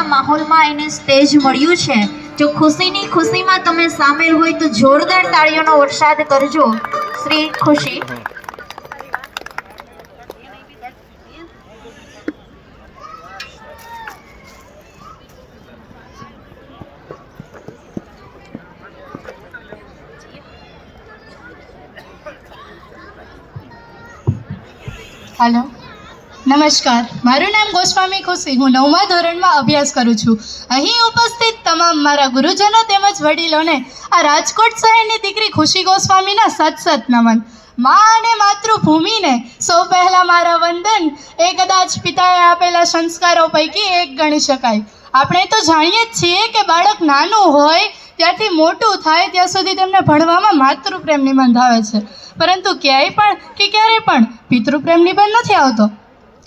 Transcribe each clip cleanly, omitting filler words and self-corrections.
માહોલમાં એને સ્ટેજ મળ્યું છે. જો ખુશીની ખુશીમાં તમે સામેલ હોય તો જોરદાર તાળીઓનો વરસાદ કરજો. શ્રી ખુશી. हेलो नमस्कार, मारू नाम गोस्वामी खुशी। हूँ 9मा ધોરણમાં અભ્યાસ કરું છું। અહીં ઉપસ્થિત તમામ મારા ગુરુજનો તેમજ વડીલોને આ રાજકોટ શહેરની દીકરી ખુશી ગોસ્વામીના સત નમન। મા અને માતૃભૂમિને સૌ પહેલાં મારા વંદન એ કદાચ પિતાએ આપેલા સંસ્કારો પૈકી એક ગણી શકાય। આપણે તો જાણીએ જ છીએ કે બાળક નાનું હોય ત્યારથી મોટું થાય ત્યાં સુધી તેમને ભણવામાં માતૃપ્રેમ નિબંધ આવે છે, પરંતુ ક્યાંય પણ કે ક્યારે પણ પિતૃપ્રેમ નિબંધ નથી આવતો।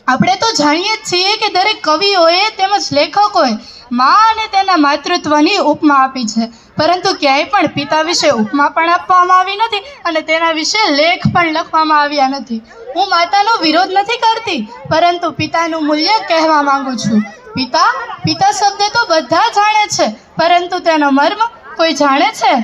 આપણે તો જાણીએ જ છીએ કે દરેક કવિઓએ તેમજ લેખકોએ મા અને તેના માતૃત્વની ઉપમા આપી છે, પરંતુ ક્યાંય પણ પિતા વિશે ઉપમા પણ આપવામાં આવી નથી અને તેના વિશે લેખ પણ લખવામાં આવ્યા નથી। હું માતાનો વિરોધ નથી કરતી, પરંતુ પિતાનું મૂલ્ય કહેવા માંગુ છું। પિતા શબ્દ તો બધા જાણે છે, પરંતુ તેનો મર્મ કોઈ જાણે છે?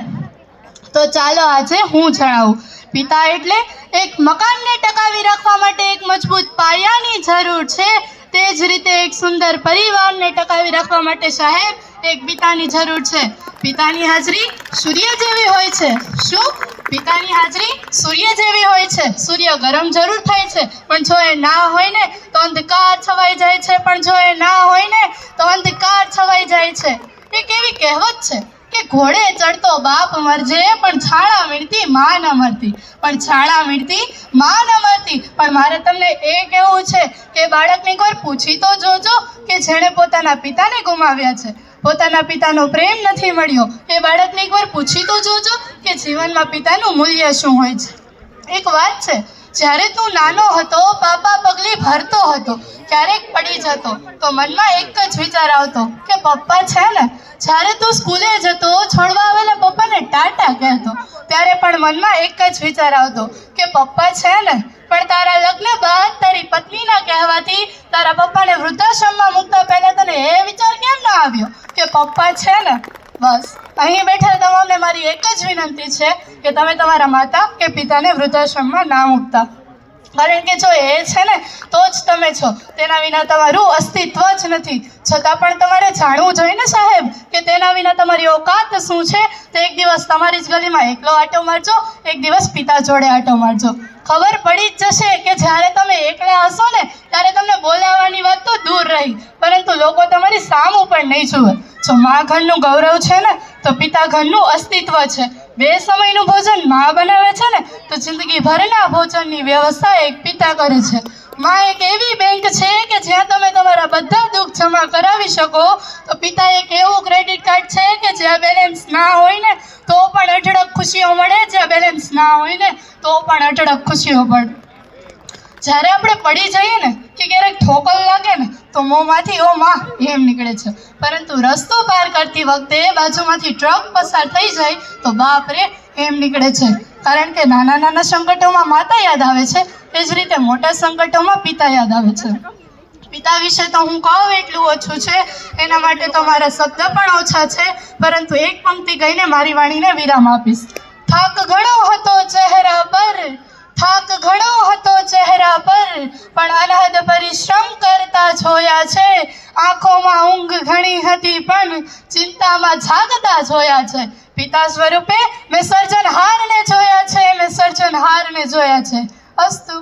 તો ચાલો આજે હું જણાવું। પિતા એટલે એક મકાનને ટકાવી રાખવા માટે એક મજબૂત પાયાની જરૂર છે, તે જ રીતે એક સુંદર પરિવારને ટકાવી રાખવા માટે સાહેબ એક પિતાની જરૂર છે। પિતાની હાજરી સૂર્ય જેવી હોય છે। શું? પિતાની હાજરી સૂર્ય જેવી હોય છે। સૂર્ય ગરમ જરૂર થાય છે, પણ જો એ ના હોય ને તો અંધકાર છવાઈ જાય છે, પણ જો એ ના હોય ને તો અંધકાર છવાઈ જાય છે। એક એવી કહેવત છે કે ઘોડે ચડતો બાપ મરજે પણ છાણા વીણતી માં ન મરતી, પણ છાણા વીણતી માં ન મરતી। પણ મારે તમને એ કહેવું છે કે બાળકને એકવાર પૂછી તો જોજો કે જેણે પોતાના પિતાને ગુમાવ્યા છે, પોતાના પિતાનો પ્રેમ નથી મળ્યો, એ બાળકને એકવાર પૂછી તો જોજો કે જીવનમાં પિતાનું મૂલ્ય શું હોય છે। એક વાત છે, જ્યારે તું નાનો હતો, પાપા પગલી ભરતો હતો, ક્યારેક પડી જતો તો મનમાં એક જ વિચાર આવતો કે પપ્પા છે ને। જ્યારે તું સ્કૂલે જતો, છોડવા આવેલા પપ્પાને ટાટા કહેતો, ત્યારે પણ મનમાં એક જ વિચાર આવતો કે પપ્પા છે ને। પણ તારા લગ્ન બાદ તારી પત્નીના કહેવાથી તારા પપ્પાને વૃદ્ધાશ્રમમાં મૂકતા પહેલા તને એ વિચાર કેમ ના આવ્યો કે પપ્પા છે ને? બસ અહીં બેઠા તમામને મારી એક જ વિનંતી છે કે તમે તમારા માતા કે પિતાને વૃદ્ધાશ્રમમાં ના મૂકતા, કારણ કે જો એ છે ને તો જ તમે છો, તેના વિના તમારું અસ્તિત્વ જ નથી। છતાં પણ તમારે જાણવું જોઈએ ને સાહેબ કે તેના વિના તમારી ઓકાત શું છે। તો એક દિવસ તમારી જ ગલીમાં એકલો આંટો મારજો, એક દિવસ પિતા જોડે આંટો મારજો, ખબર પડી જ જશે કે જ્યારે તમે એકલા હશો ને ત્યારે તમને બોલાવવાની વાત તો દૂર રહી, પરંતુ લોકો તમારી સામું પણ નહીં જુએ। જો મા ઘરનું ગૌરવ છે ને તો પિતા ઘરનું અસ્તિત્વ છે। 2 સમયનું ભોજન મા બનાવે છે ને તો જિંદગીભરના ભોજનની વ્યવસ્થા એક પિતા કરે છે। મા એક એવી બેંક છે કે જ્યાં તમે તમારા બધા દુઃખ જમા કરાવી શકો, તો પિતા એક એવું ક્રેડિટ કાર્ડ છે કે જ્યાં બેલેન્સ ના હોય ને તો પણ અઢળક ખુશીઓ મળે, જ્યાં બેલેન્સ ના હોય ને તો પણ અઢળક ખુશીઓ મળે। જ્યારે આપણે પડી જઈએ ને કે ક્યારેક ઠોકર લાગે ને તો મોંમાંથી ઓ માં એમ નીકળે છે, પરંતુ રસ્તો પાર કરતી વખતે બાજુમાંથી ટ્રક પસાર થઈ જાય તો બાપ રે એમ નીકળે છે, કારણ કે નાના નાના સંકટોમાં માતા યાદ આવે છે, એ જ રીતે મોટા સંકટોમાં પિતા યાદ આવે છે। પિતા વિશે તો હું કહું એટલું ઓછું છે, એના માટે તો મારા શબ્દ પણ ઓછા છે, પરંતુ એક પંક્તિ કહીને મારી વાણીને વિરામ આપીશ। થાક ઘણો હતો ચહેરા પર, થાક ઘણો હતો ચહેરા પર, પણ અનહદ પરિશ્રમ કરતા જોયા છે। આંખોમાં ઊંઘ ઘણી હતી પણ ચિંતામાં જાગતા જોયા છે। પિતા સ્વરૂપે મેં સર્જનહારને જોયા છે, મેં સર્જનહારને જોયા છે। અસ્તુ।